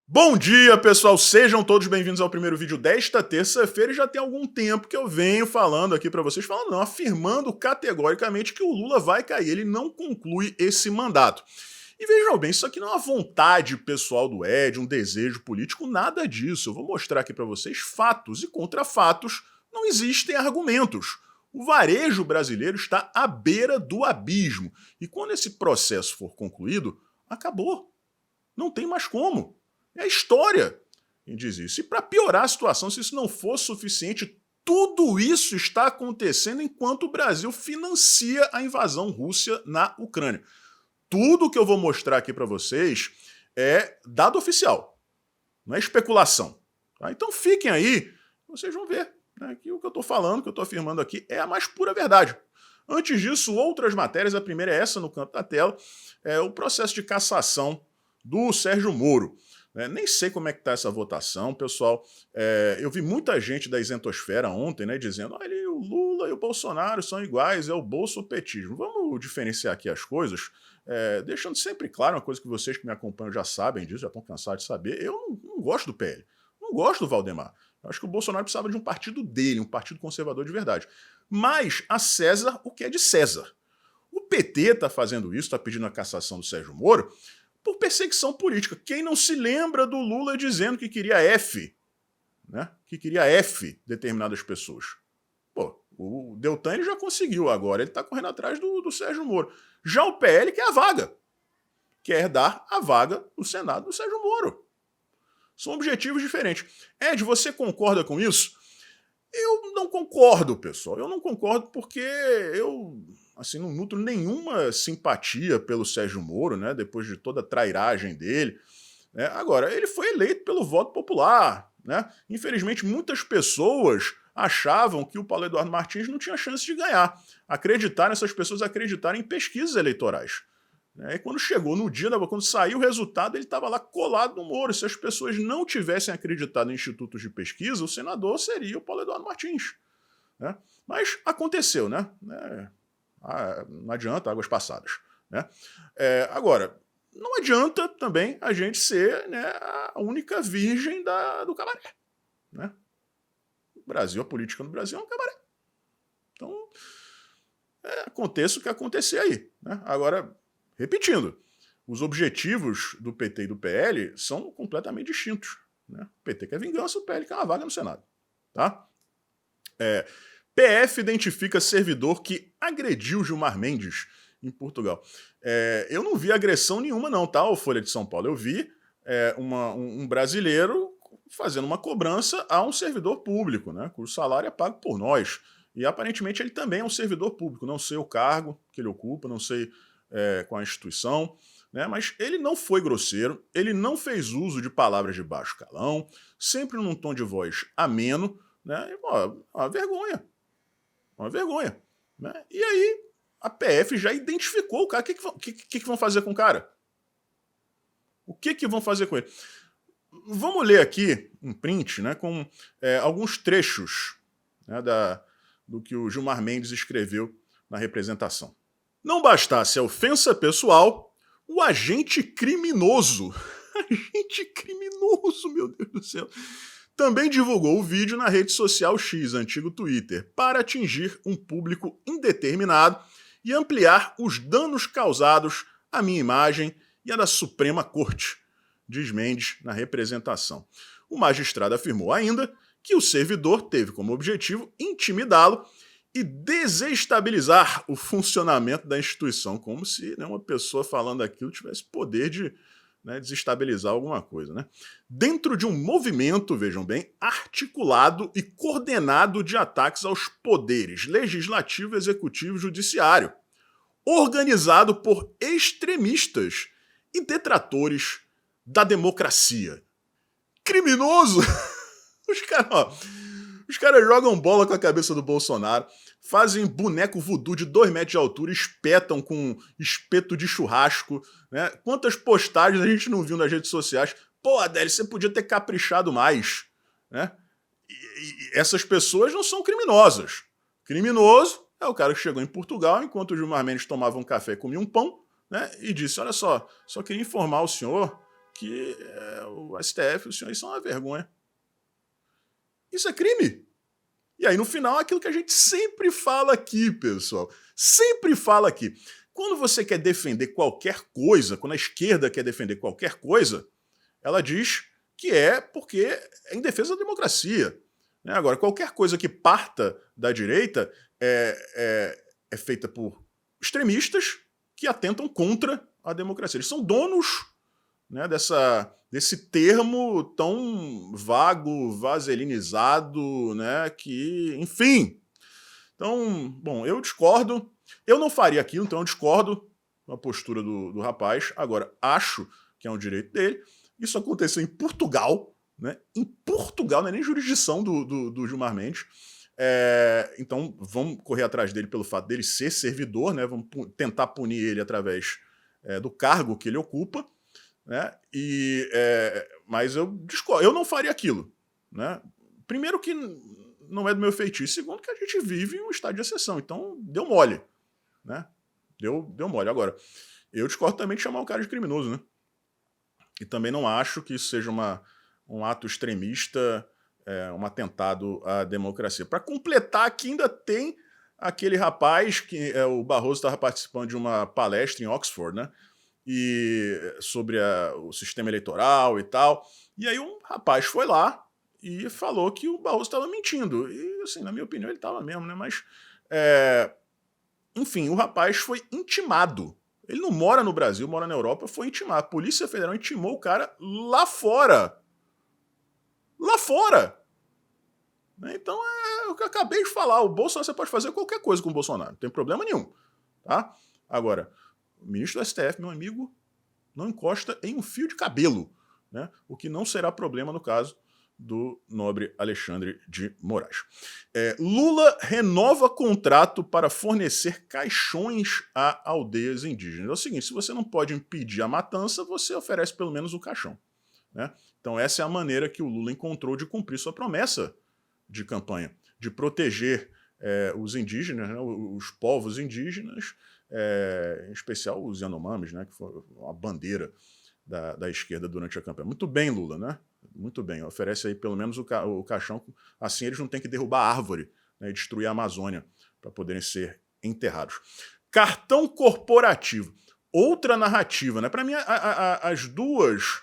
Bom dia, pessoal! Sejam todos bem-vindos ao primeiro vídeo desta terça-feira e já tem algum tempo que eu venho falando aqui pra vocês, falando não, afirmando categoricamente que o Lula vai cair, ele não conclui esse mandato. E vejam bem, isso aqui não é uma vontade pessoal do Ed, um desejo político, nada disso. Eu vou mostrar aqui pra vocês fatos e contra fatos não existem argumentos. O varejo brasileiro está à beira do abismo e quando esse processo for concluído, acabou. Não tem mais como. É a história quem diz isso. E para piorar a situação, se isso não for suficiente, tudo isso está acontecendo enquanto o Brasil financia a invasão russa na Ucrânia. Tudo que eu vou mostrar aqui para vocês é dado oficial, não é especulação. Tá? Então fiquem aí, vocês vão ver, né, que o que eu estou falando, o que eu estou afirmando aqui é a mais pura verdade. Antes disso, outras matérias, a primeira é essa no canto da tela, é o processo de cassação do Sérgio Moro. Nem sei como é que está essa votação, pessoal. Eu vi muita gente da isentosfera ontem, né, dizendo olha, o Lula e o Bolsonaro são iguais, é o bolsopetismo. Vamos diferenciar aqui as coisas, deixando sempre claro uma coisa que vocês que me acompanham já sabem disso, já estão cansados de saber. Eu não gosto do PL, não gosto do Valdemar. Eu acho que o Bolsonaro precisava de um partido dele, um partido conservador de verdade. Mas a César o que é de César. O PT está fazendo isso, está pedindo a cassação do Sérgio Moro, por perseguição política. Quem não se lembra do Lula dizendo que queria F, né? Que queria F determinadas pessoas. Pô, o Deltan ele já conseguiu agora, ele está correndo atrás do Sérgio Moro. Já o PL quer a vaga. Quer dar a vaga no Senado do Sérgio Moro. São objetivos diferentes. Ed, você concorda com isso? Eu não concordo, pessoal. Eu não concordo porque eu assim, não nutro nenhuma simpatia pelo Sérgio Moro, né, depois de toda a trairagem dele. Né? Agora, ele foi eleito pelo voto popular. Né? Infelizmente, muitas pessoas achavam que o Paulo Eduardo Martins não tinha chance de ganhar. Essas pessoas acreditaram em pesquisas eleitorais. E quando chegou no dia, quando saiu o resultado, ele estava lá colado no Moro. Se as pessoas não tivessem acreditado em institutos de pesquisa, o senador seria o Paulo Eduardo Martins. Né? Mas aconteceu, né? Não adianta, águas passadas. Né? Agora, não adianta também a gente ser, né, a única virgem do cabaré. Né? O Brasil, a política no Brasil é um cabaré. Então, aconteça o que acontecer aí. Né? Agora, repetindo, os objetivos do PT e do PL são completamente distintos. Né? O PT quer vingança, o PL quer uma vaga no Senado. Tá? PF identifica servidor que agrediu Gilmar Mendes em Portugal. Eu não vi agressão nenhuma não, tá, o Folha de São Paulo. Eu vi um brasileiro fazendo uma cobrança a um servidor público, né, cujo salário é pago por nós. E aparentemente ele também é um servidor público, não sei o cargo que ele ocupa, não sei qual a instituição, né, mas ele não foi grosseiro, ele não fez uso de palavras de baixo calão, sempre num tom de voz ameno, né, e, uma vergonha. Uma vergonha. Né? E aí, a PF já identificou o cara. O que vão fazer com o cara? O que vão fazer com ele? Vamos ler aqui um print, né, com alguns trechos, né, do que o Gilmar Mendes escreveu na representação. Não bastasse a ofensa pessoal, o agente criminoso. Agente criminoso, meu Deus do céu. Também divulgou o vídeo na rede social X, antigo Twitter, para atingir um público indeterminado e ampliar os danos causados à minha imagem e à da Suprema Corte, diz Mendes na representação. O magistrado afirmou ainda que o servidor teve como objetivo intimidá-lo e desestabilizar o funcionamento da instituição, como se, né, uma pessoa falando aquilo tivesse poder de, né, desestabilizar alguma coisa. Né? Dentro de um movimento, vejam bem, articulado e coordenado de ataques aos poderes legislativo, executivo e judiciário, organizado por extremistas e detratores da democracia. Criminoso! Os caras jogam bola com a cabeça do Bolsonaro, fazem boneco voodoo de 2 metros de altura, espetam com espeto de churrasco. Né? Quantas postagens a gente não viu nas redes sociais? Pô, Adélio, você podia ter caprichado mais. Né? E essas pessoas não são criminosas. Criminoso é o cara que chegou em Portugal, enquanto o Gilmar Mendes tomava um café e comia um pão, né? E disse, olha só queria informar o senhor que o STF, os senhores são uma vergonha. Isso é crime. E aí, no final, aquilo que a gente sempre fala aqui, pessoal. Sempre fala aqui. Quando você quer defender qualquer coisa, quando a esquerda quer defender qualquer coisa, ela diz que é porque é em defesa da democracia. Né? Agora, qualquer coisa que parta da direita é feita por extremistas que atentam contra a democracia. Eles são donos, né, desse termo tão vago, vaselinizado, né, que, enfim. Então, bom, eu discordo. Eu não faria aquilo, então eu discordo da postura do rapaz. Agora, acho que é um direito dele. Isso aconteceu em Portugal, né? Em Portugal, não é nem jurisdição do Gilmar Mendes. Então, vamos correr atrás dele pelo fato dele ser servidor, né? Vamos tentar punir ele através do cargo que ele ocupa. Né? Mas eu discordo, eu não faria aquilo. Né? Primeiro que não é do meu feitio, segundo que a gente vive um estado de exceção, então deu mole. Né? Deu mole. Agora, eu discordo também de chamar o cara de criminoso, né? E também não acho que isso seja um ato extremista, um atentado à democracia. Para completar, aqui ainda tem aquele rapaz que o Barroso estava participando de uma palestra em Oxford, né? E sobre o sistema eleitoral e tal. E aí um rapaz foi lá e falou que o Barroso estava mentindo. E, assim, na minha opinião, ele estava mesmo, né? Mas, enfim, o rapaz foi intimado. Ele não mora no Brasil, mora na Europa, foi intimado. A Polícia Federal intimou o cara lá fora. Lá fora! Então é o que eu acabei de falar. O Bolsonaro, você pode fazer qualquer coisa com o Bolsonaro, não tem problema nenhum. Tá? Agora, o ministro do STF, meu amigo, não encosta em um fio de cabelo, né? O que não será problema no caso do nobre Alexandre de Moraes. Lula renova contrato para fornecer caixões a aldeias indígenas. É o seguinte, se você não pode impedir a matança, você oferece pelo menos o caixão. Né? Então essa é a maneira que o Lula encontrou de cumprir sua promessa de campanha, de proteger os indígenas, né? Os povos indígenas, em especial os Yanomamis, né? Que foi uma bandeira da esquerda durante a campanha. Muito bem, Lula, né? Muito bem, oferece aí pelo menos o caixão, assim eles não têm que derrubar a árvore, né, e destruir a Amazônia para poderem ser enterrados. Cartão corporativo, outra narrativa, né? Para mim, as duas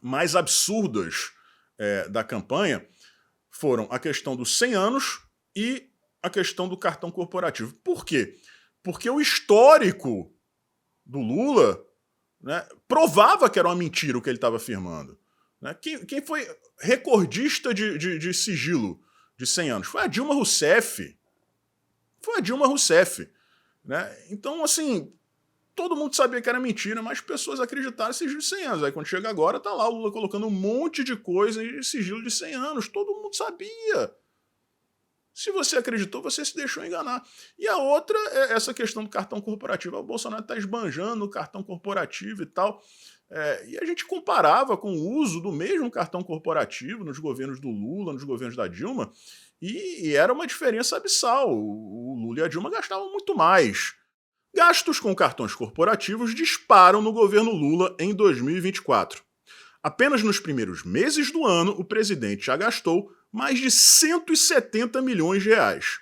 mais absurdas da campanha foram a questão dos 100 anos e a questão do cartão corporativo. Por quê? Porque o histórico do Lula, né, provava que era uma mentira o que ele estava afirmando. Né? Quem foi recordista de sigilo de 100 anos? Foi a Dilma Rousseff. Foi a Dilma Rousseff. Né? Então, assim, todo mundo sabia que era mentira, mas pessoas acreditaram em sigilo de 100 anos. Aí quando chega agora, tá lá o Lula colocando um monte de coisa em sigilo de 100 anos. Todo mundo sabia. Se você acreditou, você se deixou enganar. E a outra é essa questão do cartão corporativo. O Bolsonaro está esbanjando o cartão corporativo e tal. E a gente comparava com o uso do mesmo cartão corporativo nos governos do Lula, nos governos da Dilma, e era uma diferença abissal. O Lula e a Dilma gastavam muito mais. Gastos com cartões corporativos disparam no governo Lula em 2024. Apenas nos primeiros meses do ano, o presidente já gastou mais de 170 milhões de reais.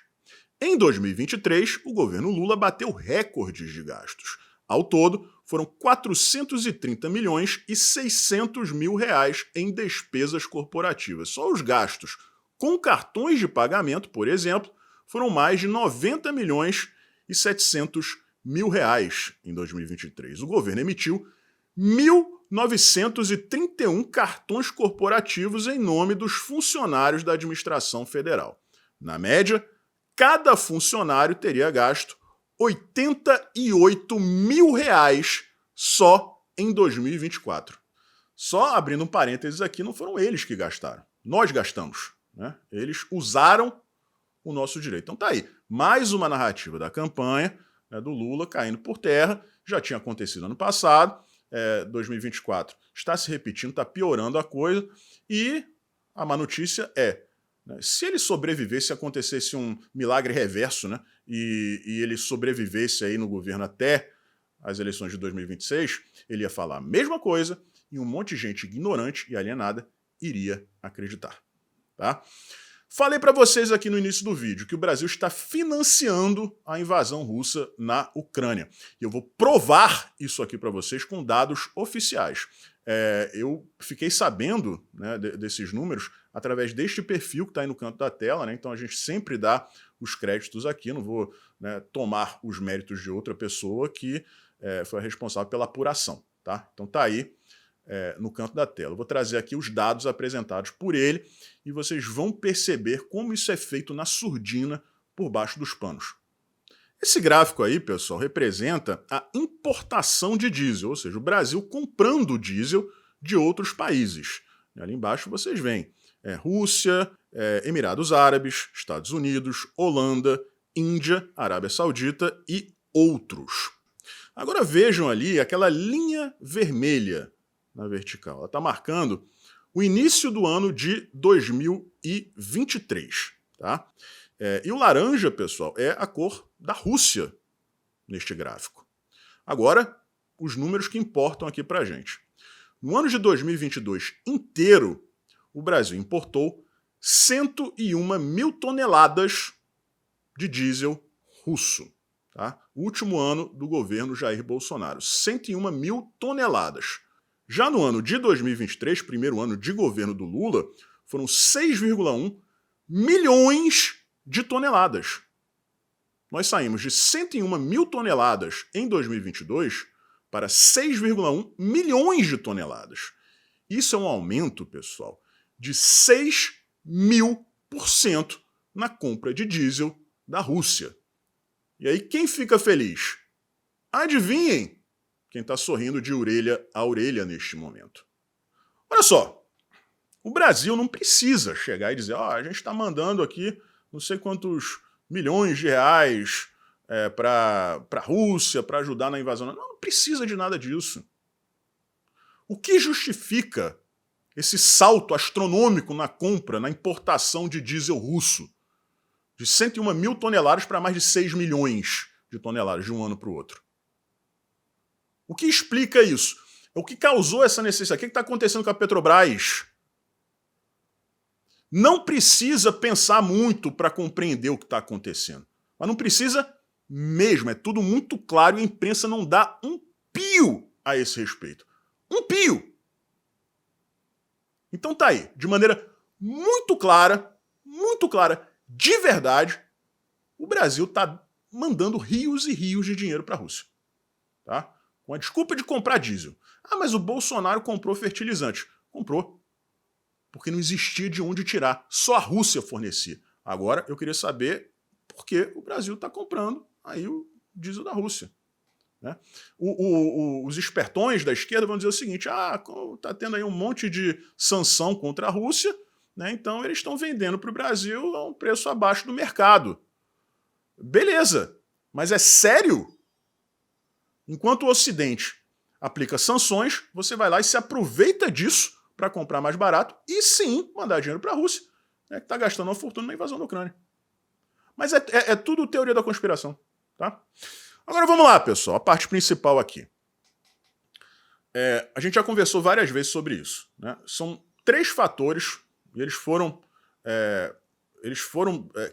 Em 2023, o governo Lula bateu recordes de gastos. Ao todo, foram 430 milhões e 600 mil reais em despesas corporativas. Só os gastos com cartões de pagamento, por exemplo, foram mais de 90 milhões e 700 mil reais em 2023. O governo emitiu 1.931 cartões corporativos em nome dos funcionários da administração federal. Na média, cada funcionário teria gasto 88 mil reais só em 2024. Só abrindo um parênteses aqui, não foram eles que gastaram. Nós gastamos. Né? Eles usaram o nosso direito. Então tá aí, mais uma narrativa da campanha, né, do Lula caindo por terra. Já tinha acontecido ano passado. 2024 está se repetindo, está piorando a coisa, e a má notícia né, se ele sobrevivesse, se acontecesse um milagre reverso, né, e ele sobrevivesse aí no governo até as eleições de 2026, ele ia falar a mesma coisa, e um monte de gente ignorante e alienada iria acreditar. Tá? Falei para vocês aqui no início do vídeo que o Brasil está financiando a invasão russa na Ucrânia. E eu vou provar isso aqui para vocês com dados oficiais. Eu fiquei sabendo, né, desses números através deste perfil que está aí no canto da tela, né? Então a gente sempre dá os créditos aqui, não vou, né, tomar os méritos de outra pessoa que foi a responsável pela apuração. Tá? Então tá aí no canto da tela. Eu vou trazer aqui os dados apresentados por ele e vocês vão perceber como isso é feito na surdina por baixo dos panos. Esse gráfico aí, pessoal, representa a importação de diesel, ou seja, o Brasil comprando diesel de outros países. E ali embaixo vocês veem Rússia, Emirados Árabes, Estados Unidos, Holanda, Índia, Arábia Saudita e outros. Agora vejam ali aquela linha vermelha na vertical. Ela está marcando o início do ano de 2023. Tá? E o laranja, pessoal, é a cor da Rússia neste gráfico. Agora, os números que importam aqui para a gente. No ano de 2022 inteiro, o Brasil importou 101 mil toneladas de diesel russo. Tá? O último ano do governo Jair Bolsonaro, 101 mil toneladas. Já no ano de 2023, primeiro ano de governo do Lula, foram 6,1 milhões de toneladas. Nós saímos de 101 mil toneladas em 2022 para 6,1 milhões de toneladas. Isso é um aumento, pessoal, de 6.000% na compra de diesel da Rússia. E aí quem fica feliz? Adivinhem quem está sorrindo de orelha a orelha neste momento. Olha só, o Brasil não precisa chegar e dizer a gente está mandando aqui não sei quantos milhões de reais para a Rússia, para ajudar na invasão. Não precisa de nada disso. O que justifica esse salto astronômico na compra, na importação de diesel russo? De 101 mil toneladas para mais de 6 milhões de toneladas de um ano para o outro. O que explica isso? O que causou essa necessidade? O que está acontecendo com a Petrobras? Não precisa pensar muito para compreender o que está acontecendo. Mas não precisa mesmo. É tudo muito claro e a imprensa não dá um pio a esse respeito. Um pio! Então tá aí, de maneira muito clara, de verdade, o Brasil está mandando rios e rios de dinheiro para a Rússia. Tá? Com a desculpa de comprar diesel. Mas o Bolsonaro comprou fertilizante. Comprou. Porque não existia de onde tirar. Só a Rússia fornecia. Agora eu queria saber por que o Brasil está comprando aí o diesel da Rússia. Né? Os espertões da esquerda vão dizer o seguinte, está tendo aí um monte de sanção contra a Rússia, né? Então eles estão vendendo para o Brasil a um preço abaixo do mercado. Beleza, mas é sério? Enquanto o Ocidente aplica sanções, você vai lá e se aproveita disso para comprar mais barato e sim mandar dinheiro para a Rússia, né, que está gastando uma fortuna na invasão da Ucrânia. Mas é tudo teoria da conspiração. Tá? Agora vamos lá, pessoal, a parte principal aqui. A gente já conversou várias vezes sobre isso. Né? São 3 fatores, e eles foram...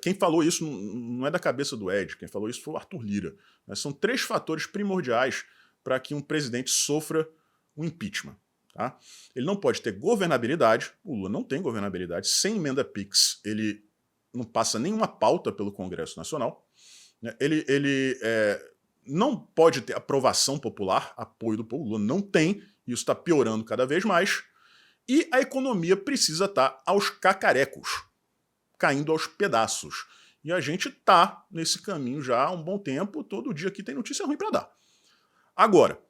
quem falou isso não é da cabeça do Ed, quem falou isso foi o Arthur Lira. Né? São 3 fatores primordiais para que um presidente sofra um impeachment. Tá? Ele não pode ter governabilidade, o Lula não tem governabilidade, sem emenda PIX ele não passa nenhuma pauta pelo Congresso Nacional. Né? Ele não pode ter aprovação popular, apoio do povo, o Lula não tem, e isso está piorando cada vez mais. E a economia precisa estar aos cacarecos, caindo aos pedaços. E a gente está nesse caminho já há um bom tempo, todo dia aqui tem notícia ruim para dar. Agora,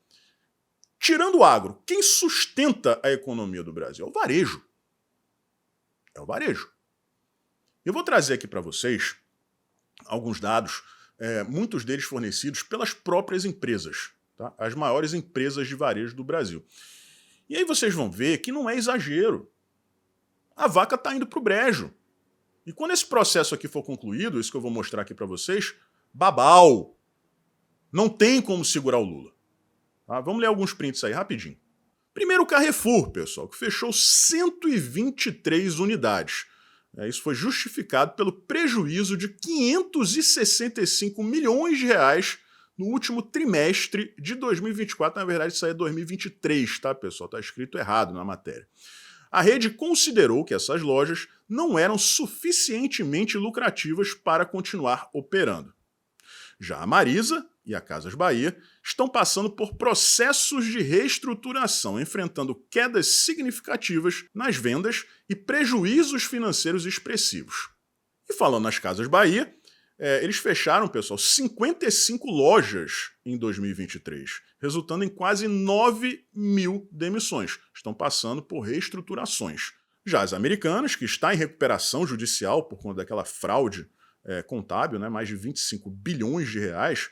tirando o agro, quem sustenta a economia do Brasil? É o varejo. É o varejo. Eu vou trazer aqui para vocês alguns dados, muitos deles fornecidos pelas próprias empresas, tá? As maiores empresas de varejo do Brasil. E aí vocês vão ver que não é exagero. A vaca está indo para o brejo. E quando esse processo aqui for concluído, isso que eu vou mostrar aqui para vocês, babau! Não tem como segurar o Lula. Tá? Vamos ler alguns prints aí rapidinho. Primeiro o Carrefour, pessoal, que fechou 123 unidades. Isso foi justificado pelo prejuízo de 565 milhões de reais no último trimestre de 2024. Na verdade, isso aí é 2023, tá, pessoal? Tá escrito errado na matéria. A rede considerou que essas lojas não eram suficientemente lucrativas para continuar operando. Já a Marisa e a Casas Bahia estão passando por processos de reestruturação, enfrentando quedas significativas nas vendas e prejuízos financeiros expressivos. E falando nas Casas Bahia, eles fecharam, pessoal, 55 lojas em 2023, resultando em quase 9 mil demissões. Estão passando por reestruturações. Já as Americanas, que está em recuperação judicial por conta daquela fraude contábil, né, mais de 25 bilhões de reais,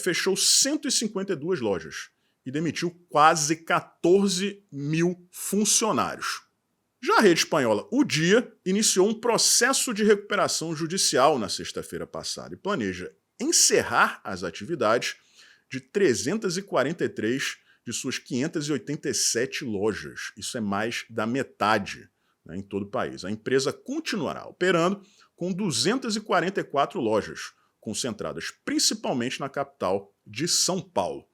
fechou 152 lojas e demitiu quase 14 mil funcionários. Já a rede espanhola O Dia iniciou um processo de recuperação judicial na sexta-feira passada e planeja encerrar as atividades de 343 de suas 587 lojas. Isso é mais da metade, né, em todo o país. A empresa continuará operando com 244 lojas, concentradas principalmente na capital de São Paulo.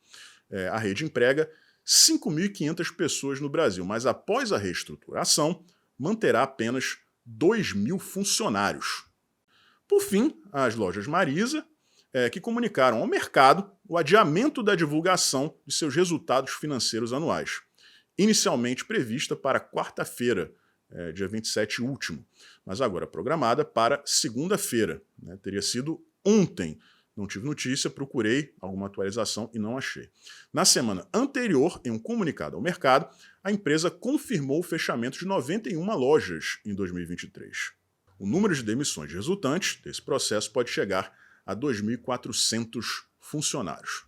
A rede emprega 5.500 pessoas no Brasil, mas após a reestruturação, manterá apenas 2.000 funcionários. Por fim, as lojas Marisa, que comunicaram ao mercado o adiamento da divulgação de seus resultados financeiros anuais, inicialmente prevista para quarta-feira, dia 27 último, mas agora programada para segunda-feira. Teria sido ontem. Não tive notícia, procurei alguma atualização e não achei. Na semana anterior, em um comunicado ao mercado, a empresa confirmou o fechamento de 91 lojas em 2023. O número de demissões resultantes desse processo pode chegar a 2.400 funcionários.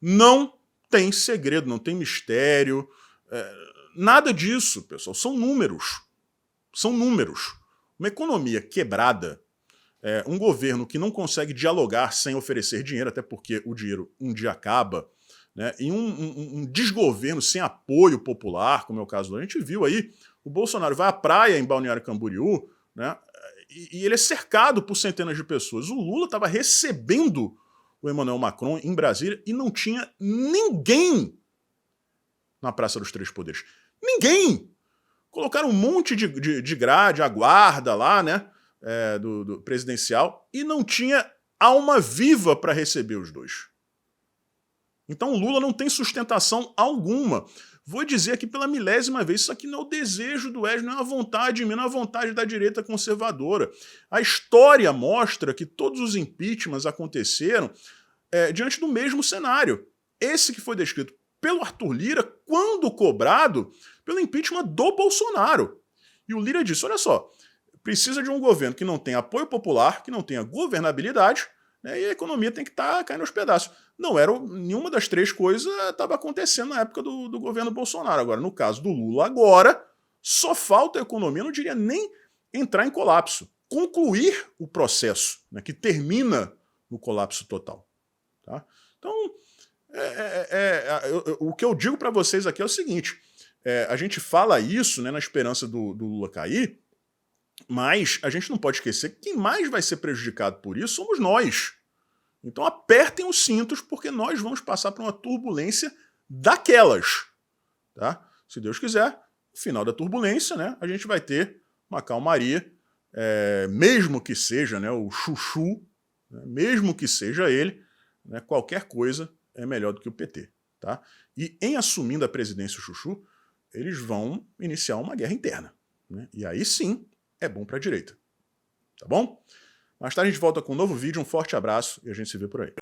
Não tem segredo, não tem mistério, nada disso, pessoal. São números. São números. Uma economia quebrada, um governo que não consegue dialogar sem oferecer dinheiro, até porque o dinheiro um dia acaba, né? E um desgoverno sem apoio popular, como é o caso do... A gente viu aí, o Bolsonaro vai à praia em Balneário Camboriú, né? E ele é cercado por centenas de pessoas. O Lula estava recebendo o Emmanuel Macron em Brasília e não tinha ninguém na Praça dos Três Poderes. Ninguém! Colocaram um monte de grade, a guarda lá, né? Do presidencial, e não tinha alma viva para receber os dois. Então o Lula não tem sustentação alguma. Vou dizer aqui pela milésima vez, isso aqui não é o desejo do Edson, não é a vontade minha, não é a vontade da direita conservadora. A história mostra que todos os impeachments aconteceram diante do mesmo cenário. Esse que foi descrito pelo Arthur Lira, quando cobrado pelo impeachment do Bolsonaro. E o Lira disse, olha só, precisa de um governo que não tenha apoio popular, que não tenha governabilidade, né, e a economia tem que estar caindo aos pedaços. Não era nenhuma das três coisas estava acontecendo na época do governo Bolsonaro. Agora, no caso do Lula, agora, só falta a economia, não diria nem entrar em colapso, concluir o processo, né, que termina no colapso total. Tá? Então, o que eu digo para vocês aqui é o seguinte, a gente fala isso, né, na esperança do Lula cair, mas a gente não pode esquecer que quem mais vai ser prejudicado por isso somos nós. Então apertem os cintos, porque nós vamos passar por uma turbulência daquelas. Tá? Se Deus quiser, no final da turbulência, né, a gente vai ter uma calmaria, mesmo que seja, né, o Chuchu, né, mesmo que seja ele, né, qualquer coisa é melhor do que o PT. Tá? E em assumindo a presidência o Chuchu, eles vão iniciar uma guerra interna. Né? E aí sim, é bom para a direita. Tá bom? Mais tarde a gente volta com um novo vídeo, um forte abraço e a gente se vê por aí.